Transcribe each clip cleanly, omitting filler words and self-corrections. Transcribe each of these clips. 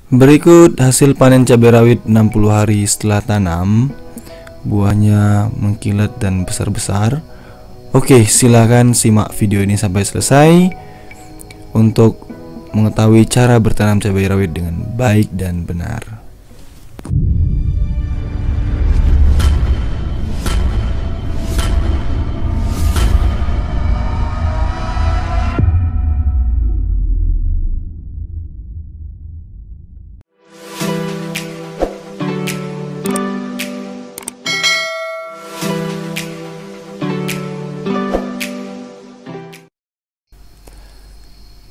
Berikut hasil panen cabai rawit 60 hari setelah tanam. Buahnya mengkilat dan besar-besar. Oke, silahkan simak video ini sampai selesai untuk mengetahui cara bertanam cabai rawit dengan baik dan benar.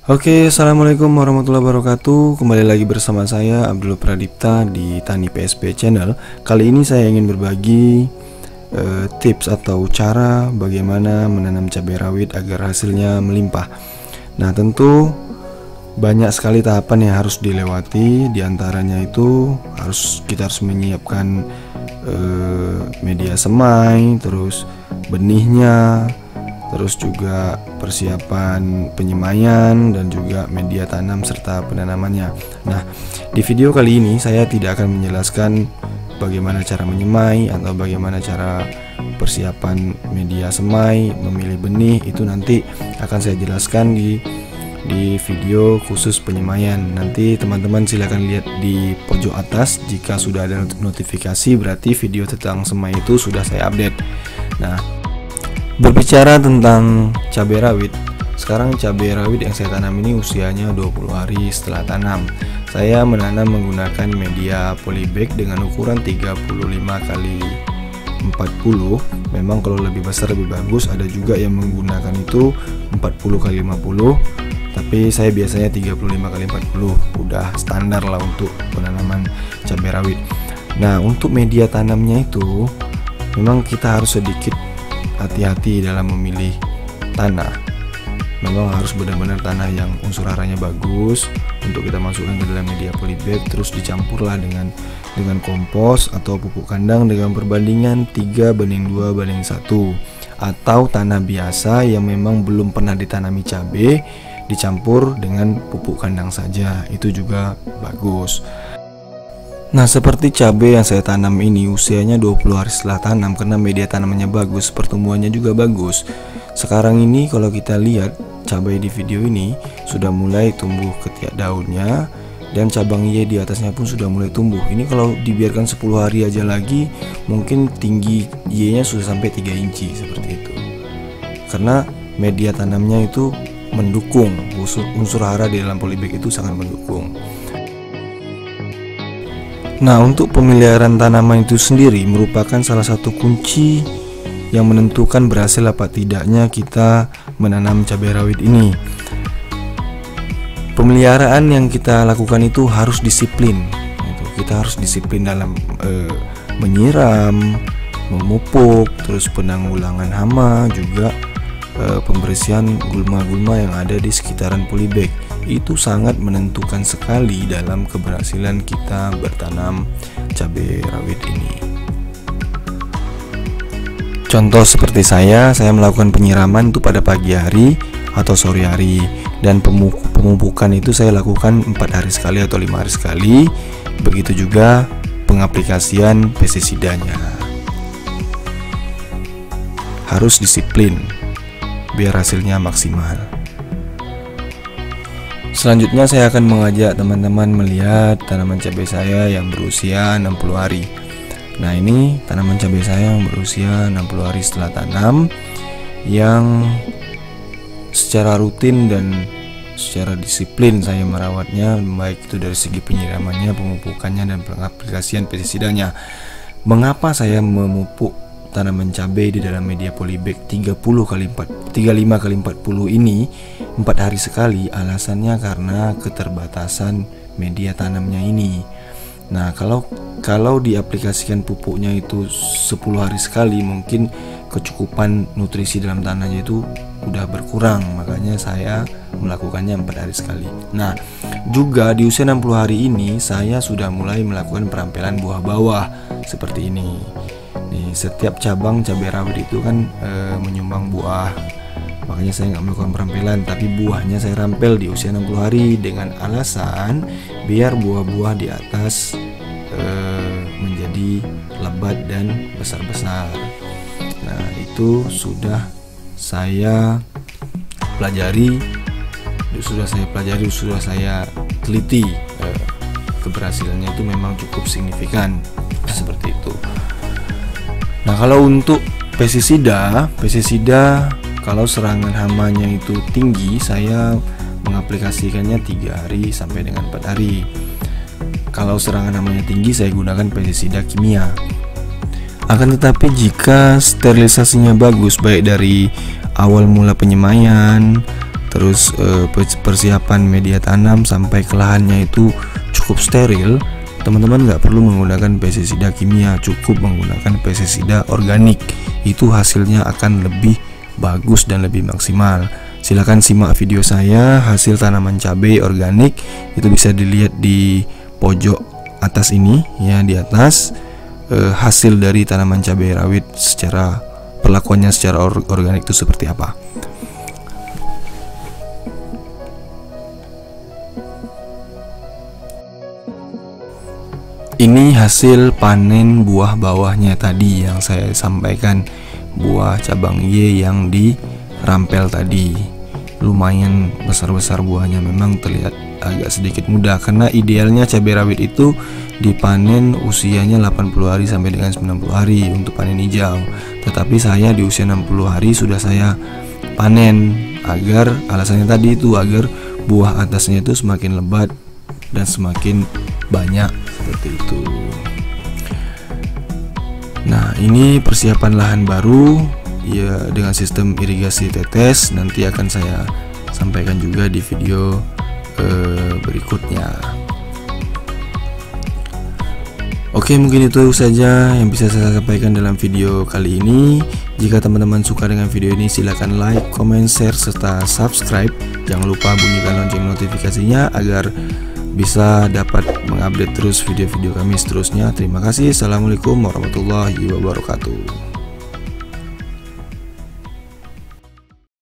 Oke, assalamualaikum warahmatullahi wabarakatuh. Kembali lagi bersama saya Abdul Pradipta di Tani PSP Channel. Kali ini saya ingin berbagi tips atau cara bagaimana menanam cabai rawit agar hasilnya melimpah. Nah, tentu banyak sekali tahapan yang harus dilewati. Di antaranya itu kita harus menyiapkan media semai, terus benihnya, terus juga persiapan penyemaian dan juga media tanam serta penanamannya. Nah, di video kali ini saya tidak akan menjelaskan bagaimana cara menyemai atau bagaimana cara persiapan media semai, memilih benih. Itu nanti akan saya jelaskan di video khusus penyemaian. Nanti teman-teman silahkan lihat di pojok atas. Jika sudah ada notifikasi, berarti video tentang semai itu sudah saya update. Nah, berbicara tentang cabai rawit, sekarang cabai rawit yang saya tanam ini usianya 20 hari setelah tanam. Saya menanam menggunakan media polybag dengan ukuran 35 kali 40. Memang kalau lebih besar lebih bagus, ada juga yang menggunakan itu 40 kali 50. Tapi saya biasanya 35 kali 40, udah standar lah untuk penanaman cabai rawit. Nah, untuk media tanamnya itu memang kita harus sedikit hati-hati dalam memilih tanah. Memang harus benar-benar tanah yang unsur haranya bagus untuk kita masukkan ke dalam media polybag, terus dicampurlah dengan kompos atau pupuk kandang dengan perbandingan 3:2:1, atau tanah biasa yang memang belum pernah ditanami cabai dicampur dengan pupuk kandang saja, itu juga bagus. Nah, seperti cabai yang saya tanam ini usianya 20 hari setelah tanam, karena media tanamannya bagus, pertumbuhannya juga bagus. Sekarang ini kalau kita lihat cabai di video ini sudah mulai tumbuh ketiak daunnya, dan cabang Y di atasnya pun sudah mulai tumbuh. Ini kalau dibiarkan 10 hari aja lagi, mungkin tinggi Y nya sudah sampai 3 inci seperti itu. Karena media tanamnya itu mendukung, unsur hara di dalam polybag itu sangat mendukung. Nah, untuk pemeliharaan tanaman itu sendiri merupakan salah satu kunci yang menentukan berhasil apa tidaknya kita menanam cabai rawit ini. Pemeliharaan yang kita lakukan itu harus disiplin. Kita harus disiplin dalam menyiram, memupuk, terus penanggulangan hama, juga pembersihan gulma-gulma yang ada di sekitaran polybag. Itu sangat menentukan sekali dalam keberhasilan kita bertanam cabai rawit ini. Contoh seperti saya melakukan penyiraman itu pada pagi hari atau sore hari, dan pemupukan itu saya lakukan 4 hari sekali atau 5 hari sekali. Begitu juga pengaplikasian pestisidanya. Harus disiplin biar hasilnya maksimal. Selanjutnya saya akan mengajak teman-teman melihat tanaman cabai saya yang berusia 60 hari. Nah, ini tanaman cabai saya yang berusia 60 hari setelah tanam, yang secara rutin dan secara disiplin saya merawatnya, baik itu dari segi penyiramannya, pemupukannya, dan pengaplikasian pestisidanya. Mengapa saya memupuk tanaman cabai di dalam media polybag 35 kali 40 ini 4 hari sekali? Alasannya karena keterbatasan media tanamnya ini. Nah, kalau diaplikasikan pupuknya itu 10 hari sekali, mungkin kecukupan nutrisi dalam tanahnya itu udah berkurang. Makanya saya melakukannya 4 hari sekali. Nah, juga di usia 60 hari ini saya sudah mulai melakukan perampilan buah bawah seperti ini. Nih, setiap cabang cabai rawit itu kan menyumbang buah makanya saya nggak melakukan perampelan, tapi buahnya saya rampel di usia 60 hari dengan alasan biar buah-buah di atas menjadi lebat dan besar-besar. Nah, itu sudah saya pelajari, sudah saya teliti. Keberhasilannya itu memang cukup signifikan seperti itu. Nah, kalau untuk pestisida kalau serangan hamanya itu tinggi, saya mengaplikasikannya 3 hari sampai dengan 4 hari. Kalau serangan hamanya tinggi, saya gunakan pestisida kimia. Akan tetapi jika sterilisasinya bagus, baik dari awal mula penyemaian, terus persiapan media tanam sampai ke lahannya itu cukup steril, teman-teman nggak perlu menggunakan pestisida kimia, cukup menggunakan pestisida organik. Itu hasilnya akan lebih bagus dan lebih maksimal. Silahkan simak video saya hasil tanaman cabai organik, itu bisa dilihat di pojok atas ini ya, di atas hasil dari tanaman cabai rawit secara perlakuannya secara organik itu seperti apa. Ini hasil panen buah bawahnya tadi yang saya sampaikan, buah cabang Y yang dirampel tadi. Lumayan besar-besar buahnya, memang terlihat agak sedikit mudah karena idealnya cabai rawit itu dipanen usianya 80 hari sampai dengan 90 hari untuk panen hijau. Tetapi saya di usia 60 hari sudah saya panen, agar alasannya tadi itu agar buah atasnya itu semakin lebat dan semakin banyak seperti itu. Nah, ini persiapan lahan baru ya dengan sistem irigasi tetes, nanti akan saya sampaikan juga di video berikutnya. Oke, mungkin itu saja yang bisa saya sampaikan dalam video kali ini. Jika teman-teman suka dengan video ini, silahkan like, comment, share, serta subscribe. Jangan lupa bunyikan lonceng notifikasinya agar bisa dapat mengupdate terus video-video kami seterusnya. Terima kasih. Assalamualaikum warahmatullahi wabarakatuh.